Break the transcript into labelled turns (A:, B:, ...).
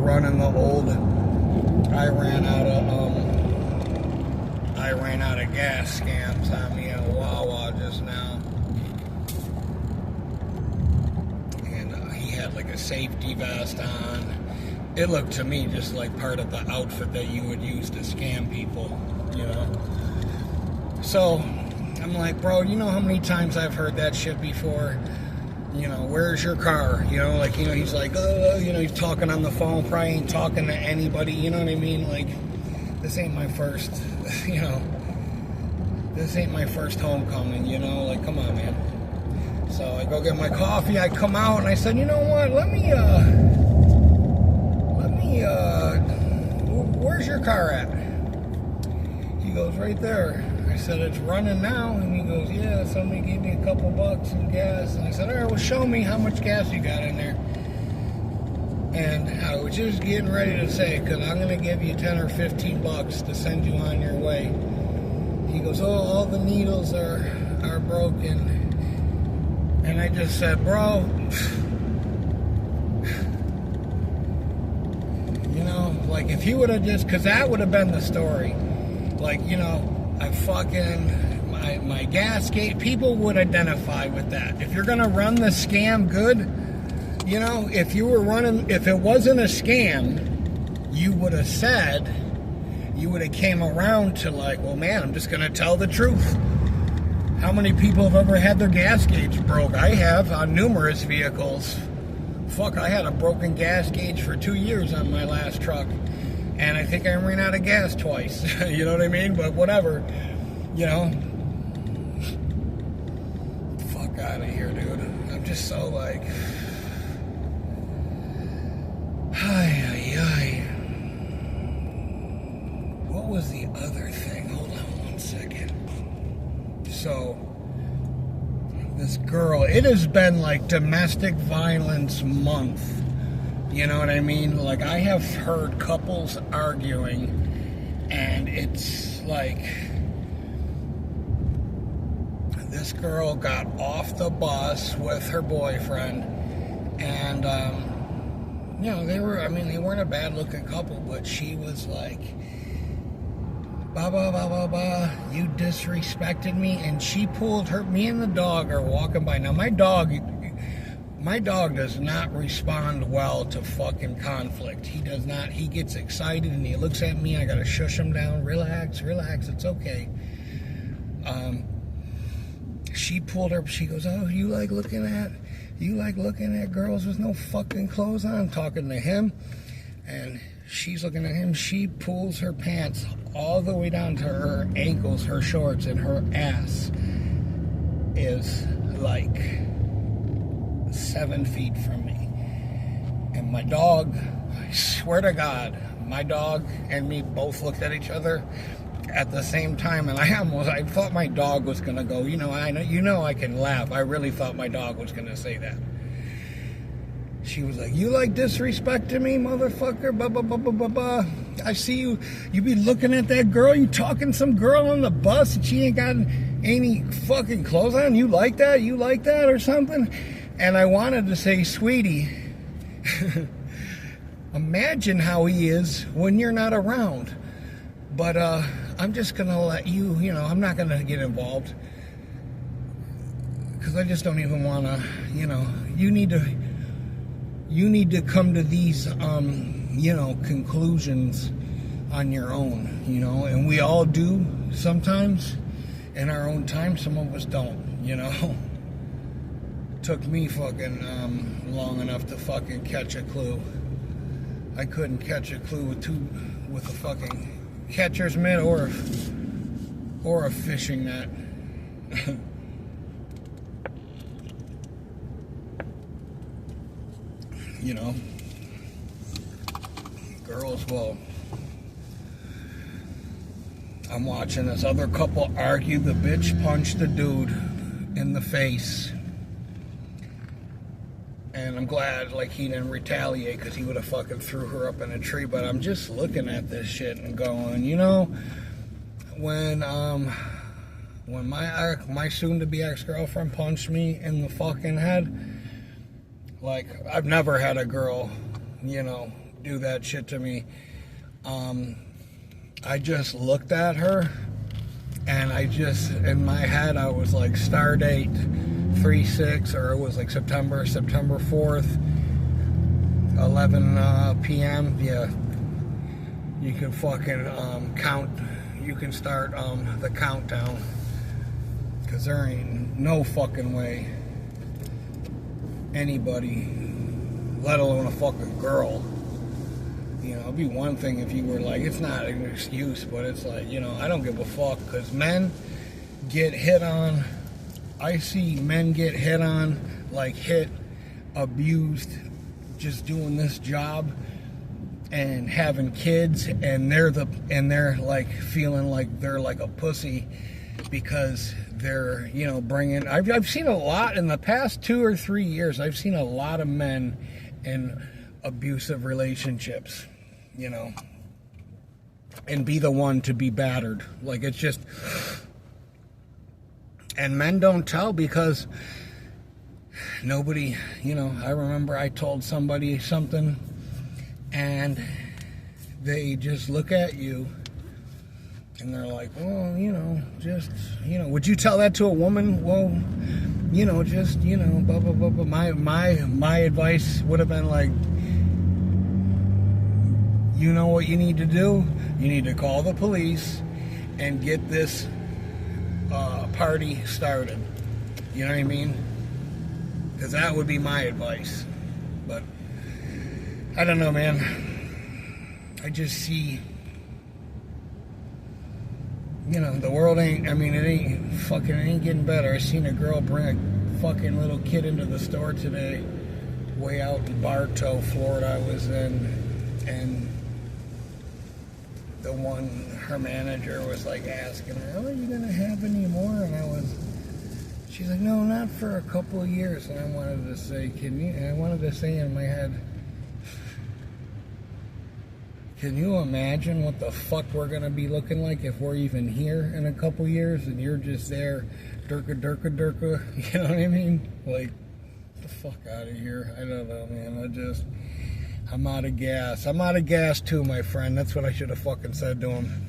A: running the old. I ran out of gas scams on me at Wawa just now, and he had like a safety vest on. It looked to me just like part of the outfit that you would use to scam people, you know. So I'm like, bro, you know how many times I've heard that shit before? You know, where's your car? You know, like, you know, he's like, oh, you know, he's talking on the phone, probably ain't talking to anybody, you know what I mean? Like, this ain't my first, you know, this ain't my first homecoming, you know, like, come on, man. So I go get my coffee, I come out, and I said, you know what, where's your car at? He goes, right there. I said, it's running now. And he goes, yeah, somebody gave me a couple bucks in gas. And I said, all right, well, show me how much gas you got in there. And I was just getting ready to say, because I'm going to give you 10 or 15 bucks to send you on your way. He goes, oh, all the needles are broken. And I just said, bro, you know, like if he would have just, because that would have been the story. Like, you know, I fucking, my gas gate, people would identify with that. If you're going to run the scam good, you know, if you were running, if it wasn't a scam, you would have said, you would have came around to like, well, man, I'm just going to tell the truth. How many people have ever had their gas gauge broke? I have on numerous vehicles. Fuck, I had a broken gas gauge for 2 years on my last truck. And I think I ran out of gas twice. You know what I mean? But whatever. You know? Fuck out of here, dude. I'm just so like... What was the other thing? Hold on 1 second. So, this girl... It has been like domestic violence month. You know what I mean? Like, I have heard couples arguing, and it's like, this girl got off the bus with her boyfriend, and, you know, they weren't a bad-looking couple, but she was like, blah, blah, blah, blah, blah, you disrespected me, and she pulled her, me and the dog are walking by. Now, my dog does not respond well to fucking conflict. He does not. He gets excited and he looks at me. I gotta shush him down. Relax, it's okay. She pulled her. She goes, oh, you like looking at girls with no fucking clothes on? I'm talking to him, and she's looking at him. She pulls her pants all the way down to her ankles, her shorts, and her ass is like 7 feet from me. And my dog, I swear to God, my dog and me both looked at each other at the same time, and I thought my dog was gonna go, you know I can laugh. I really thought my dog was gonna say that. She was like, you like disrespecting me, motherfucker, blah, blah, blah, blah, blah, blah. I see you be looking at that girl, you talking to some girl on the bus, and she ain't got any fucking clothes on, you like that, or something? And I wanted to say, sweetie, imagine how he is when you're not around. But I'm just going to let you, you know, I'm not going to get involved. Because I just don't even want to, you know, you need to come to these, you know, conclusions on your own, you know. And we all do sometimes in our own time. Some of us don't, you know. Took me fucking long enough to fucking catch a clue. I couldn't catch a clue with a fucking catcher's mitt or a fishing net. You know, girls, well, I'm watching this other couple argue. The bitch punched the dude in the face. And I'm glad, like, he didn't retaliate, because he would have fucking threw her up in a tree. But I'm just looking at this shit and going, you know, when my soon-to-be ex-girlfriend punched me in the fucking head, like, I've never had a girl, you know, do that shit to me. I just looked at her, and I just, in my head, I was like, star date 3/6, or it was like September 4th, 11 p.m. Yeah, you can fucking count. You can start the countdown, because there ain't no fucking way anybody, let alone a fucking girl. You know, it'd be one thing if you were like, it's not an excuse, but it's like, you know, I don't give a fuck, because men get hit on. I see men get hit on, like hit, abused, just doing this job and having kids, and they're like feeling like they're like a pussy because they're, you know, bringing. I've seen a lot in the past 2 or 3 years. I've seen a lot of men in abusive relationships, you know, and be the one to be battered. Like, it's just, and men don't tell because nobody, you know. I remember I told somebody something, and they just look at you and they're like, well, you know, just, you know, would you tell that to a woman? Well, you know, just, you know, blah, blah, blah, blah. My advice would have been like, you know what you need to do? You need to call the police and get this party started. You know what I mean? Because that would be my advice. But I don't know, man. I just see, you know, the world ain't, I mean, it ain't getting better. I seen a girl bring a fucking little kid into the store today, way out in Bartow, Florida I was in, and the one, her manager was like asking her, oh, are you gonna have any more? And she's like, no, not for a couple of years. And I wanted to say, I wanted to say in my head, can you imagine what the fuck we're gonna be looking like if we're even here in a couple years and you're just there, durka, you know what I mean? Like, get the fuck out of here. I don't know, man. I'm out of gas. I'm out of gas too, my friend. That's what I should have fucking said to him.